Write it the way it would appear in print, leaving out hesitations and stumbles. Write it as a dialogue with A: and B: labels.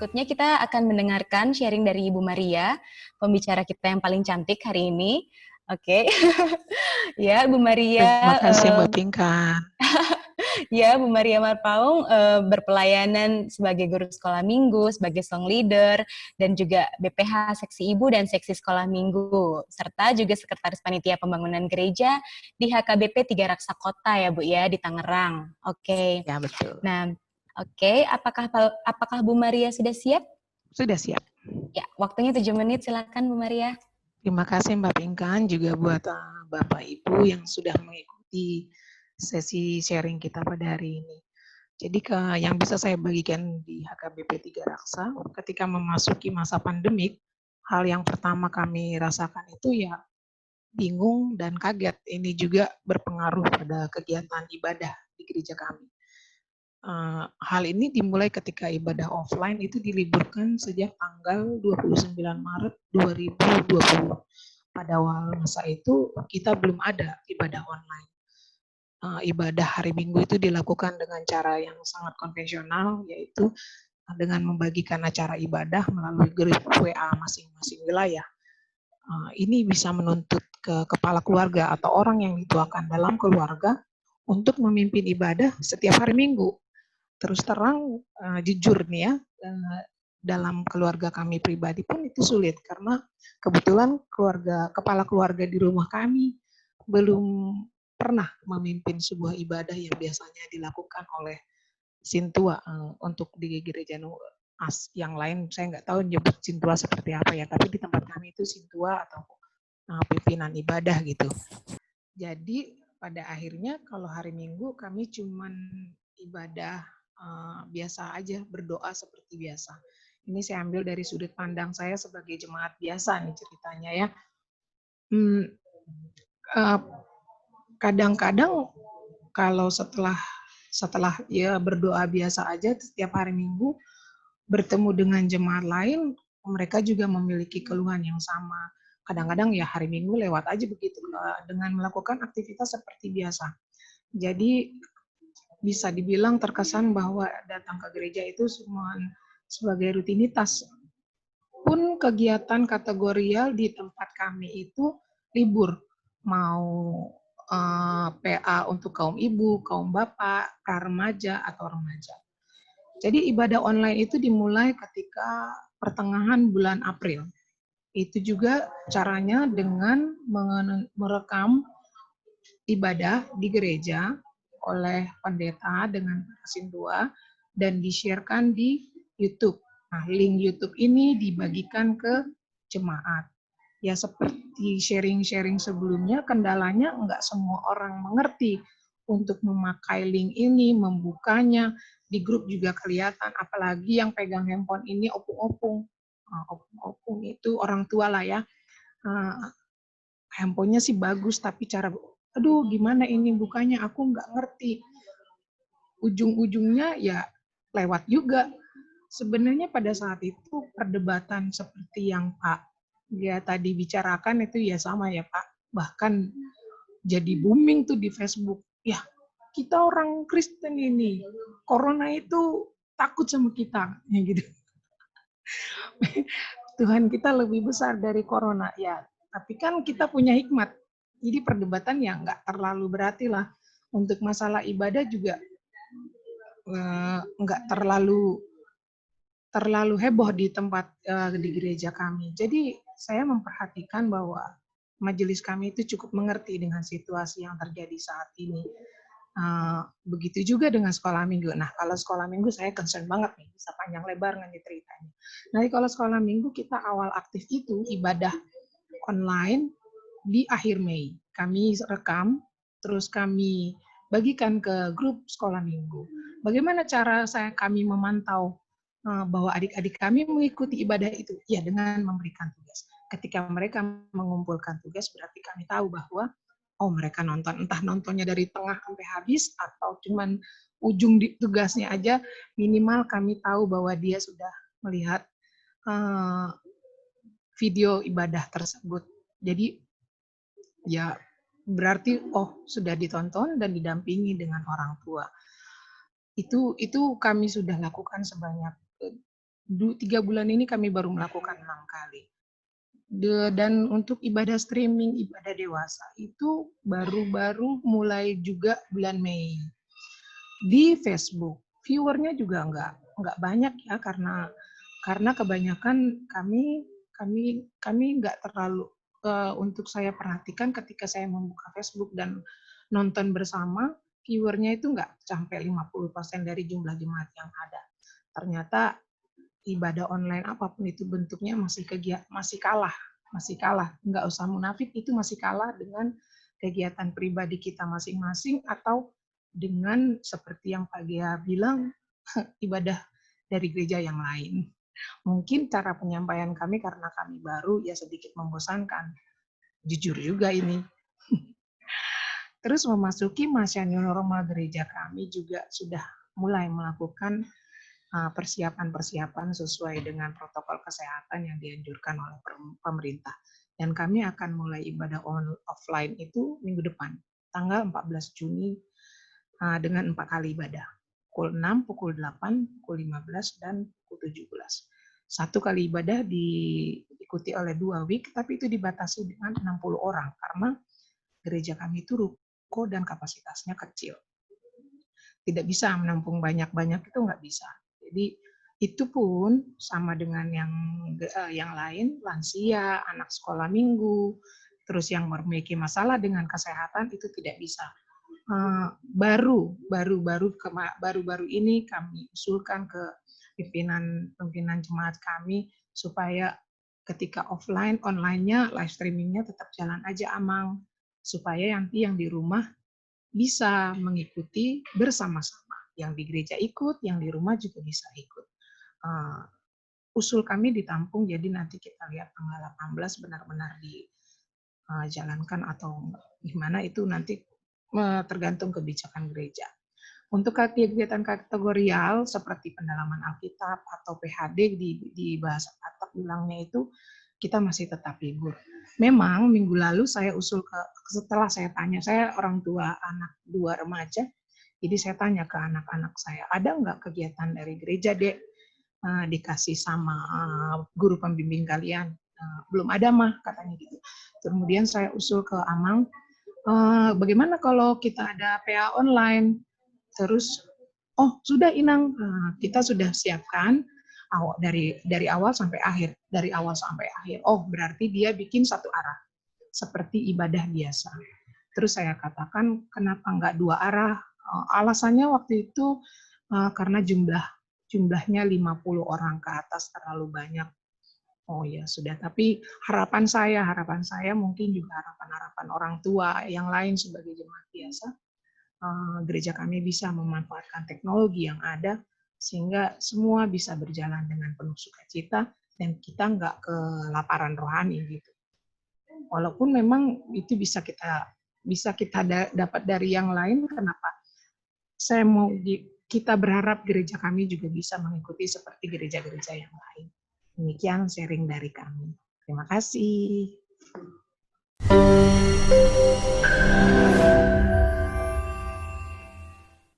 A: berikutnya kita akan mendengarkan sharing dari Ibu Maria, pembicara kita yang paling cantik hari ini. Oke, ya Bu
B: Terima
A: Maria,
B: kasih Mbak Pinkan.
A: ya Bu Maria Marpaung berpelayanan sebagai guru sekolah minggu, sebagai song leader, dan juga BPH Seksi Ibu dan Seksi Sekolah Minggu, serta juga Sekretaris Panitia Pembangunan Gereja di HKBP 3 Raksa Kota ya Bu ya, di Tangerang. Oke,
B: Ya, betul.
A: nah oke, apakah Bu Maria sudah siap?
B: Sudah siap.
A: Ya, waktunya 7 menit, silakan Bu Maria.
B: Terima kasih Mbak Pinkan, juga buat Bapak Ibu yang sudah mengikuti sesi sharing kita pada hari ini. Jadi yang bisa saya bagikan di HKBP 3 Raksa, ketika memasuki masa pandemik, hal yang pertama kami rasakan itu ya bingung dan kaget. Ini juga berpengaruh pada kegiatan ibadah di gereja kami. Hal ini dimulai ketika ibadah offline itu diliburkan sejak tanggal 29 Maret 2020. Pada awal masa itu kita belum ada ibadah online. Ibadah hari Minggu itu dilakukan dengan cara yang sangat konvensional, yaitu dengan membagikan acara ibadah melalui grup WA masing-masing wilayah. Ini bisa menuntut ke kepala keluarga atau orang yang dituakan dalam keluarga untuk memimpin ibadah setiap hari Minggu. Terus terang jujur nih ya, dalam keluarga kami pribadi pun itu sulit karena kebetulan kepala keluarga di rumah kami belum pernah memimpin sebuah ibadah yang biasanya dilakukan oleh sintua untuk di gereja yang lain saya nggak tahu nyebut sintua seperti apa ya, tapi di tempat kami itu sintua atau pimpinan ibadah gitu. Jadi pada akhirnya kalau hari Minggu kami cuman ibadah biasa aja, berdoa seperti biasa. Ini saya ambil dari sudut pandang saya sebagai jemaat biasa nih ceritanya ya. Kadang-kadang kalau setelah ya berdoa biasa aja setiap hari Minggu, bertemu dengan jemaat lain, mereka juga memiliki keluhan yang sama. Kadang-kadang ya hari Minggu lewat aja begitu dengan melakukan aktivitas seperti biasa. Jadi bisa dibilang terkesan bahwa datang ke gereja itu semua sebagai rutinitas. Pun kegiatan kategorial di tempat kami itu libur, mau PA untuk kaum ibu, kaum bapak, remaja atau remaja. Jadi ibadah online itu dimulai ketika pertengahan bulan April. Itu juga caranya dengan merekam ibadah di gereja oleh pendeta dengan sintua dan di-sharekan di YouTube. Nah, link YouTube ini dibagikan ke jemaat. Ya seperti sharing-sharing sebelumnya, kendalanya enggak semua orang mengerti untuk memakai link ini, membukanya. Di grup juga kelihatan, apalagi yang pegang handphone ini opung-opung. Opung itu orang tua lah ya. Handphonenya sih bagus, tapi aduh gimana ini bukanya, aku nggak ngerti. Ujung-ujungnya ya lewat juga. Sebenarnya pada saat itu perdebatan seperti yang Pak dia tadi bicarakan itu ya sama ya Pak. Bahkan jadi booming tuh di Facebook. Ya kita orang Kristen ini, corona itu takut sama kita, ya gitu. Tuhan kita lebih besar dari corona, ya. Tapi kan kita punya hikmat. Jadi perdebatan ya nggak terlalu berarti lah. Untuk masalah ibadah juga nggak terlalu heboh di tempat di gereja kami. Jadi saya memperhatikan bahwa majelis kami itu cukup mengerti dengan situasi yang terjadi saat ini. Begitu juga dengan sekolah minggu. Nah, kalau sekolah minggu saya concern banget nih, bisa panjang lebar nggak ceritanya. Nah, kalau sekolah minggu kita awal aktif itu ibadah online di akhir Mei. Kami rekam, terus kami bagikan ke grup sekolah minggu. Bagaimana cara kami memantau bahwa adik-adik kami mengikuti ibadah itu? Ya, dengan memberikan tugas. Ketika mereka mengumpulkan tugas, berarti kami tahu bahwa mereka nonton, entah nontonnya dari tengah sampai habis atau cuman ujung di tugasnya aja, minimal kami tahu bahwa dia sudah melihat video ibadah tersebut. Jadi ya berarti sudah ditonton dan didampingi dengan orang tua. Itu kami sudah lakukan sebanyak 3 bulan ini kami baru melakukan 6 kali. Dan untuk ibadah streaming, ibadah dewasa itu baru-baru mulai juga bulan Mei. Di Facebook, viewernya juga nggak banyak ya, karena kebanyakan kami nggak terlalu, untuk saya perhatikan ketika saya membuka Facebook dan nonton bersama, viewernya itu nggak sampai 50% dari jumlah jemaat yang ada. Ternyata ibadah online apapun itu bentuknya masih kalah, nggak usah munafik, itu masih kalah dengan kegiatan pribadi kita masing-masing, atau dengan seperti yang Pak Gea bilang, ibadah dari gereja yang lain. Mungkin cara penyampaian kami karena kami baru ya sedikit membosankan, jujur juga ini. Terus memasuki masa new normal, gereja kami juga sudah mulai melakukan persiapan-persiapan sesuai dengan protokol kesehatan yang dianjurkan oleh pemerintah. Dan kami akan mulai ibadah offline itu minggu depan, tanggal 14 Juni dengan 4 kali ibadah. Pukul 6, pukul 8, pukul 15, dan pukul 17. 1 kali ibadah diikuti oleh 2 week, tapi itu dibatasi dengan 60 orang, karena gereja kami itu ruko dan kapasitasnya kecil. Tidak bisa menampung banyak-banyak, itu nggak bisa. Jadi itu pun sama dengan yang lain, lansia, anak sekolah minggu, terus yang memiliki masalah dengan kesehatan itu tidak bisa. Baru-baru ini kami usulkan ke pimpinan jemaat kami supaya ketika offline, online-nya, live streaming-nya tetap jalan aja, Amang, supaya nanti yang di rumah bisa mengikuti bersama-sama. Yang di gereja ikut, yang di rumah juga bisa ikut. Usul kami ditampung, jadi nanti kita lihat tanggal 18 benar-benar dijalankan atau gimana, itu nanti tergantung kebijakan gereja. Untuk kegiatan kategorial seperti pendalaman Alkitab atau PHD di bahasa Batak bilangnya itu, kita masih tetap libur. Memang minggu lalu saya usul setelah saya tanya, saya orang tua anak 2 remaja, jadi saya tanya ke anak-anak saya, ada nggak kegiatan dari gereja, Dek, dikasih sama guru pembimbing kalian? Belum ada, Mah, katanya gitu. Kemudian saya usul ke Amang, bagaimana kalau kita ada PA online? Terus, oh sudah Inang, kita sudah siapkan dari awal sampai akhir, Oh, berarti dia bikin satu arah, seperti ibadah biasa. Terus saya katakan, kenapa nggak 2 arah? Alasannya waktu itu karena jumlahnya 50 orang ke atas terlalu banyak. Oh ya sudah, tapi harapan saya mungkin juga harapan orang tua yang lain sebagai jemaat biasa, gereja kami bisa memanfaatkan teknologi yang ada sehingga semua bisa berjalan dengan penuh sukacita dan kita nggak kelaparan rohani gitu. Walaupun memang itu bisa kita dapat dari yang lain, kenapa? Kita berharap gereja kami juga bisa mengikuti seperti gereja-gereja yang lain. Demikian sharing dari kami. Terima kasih.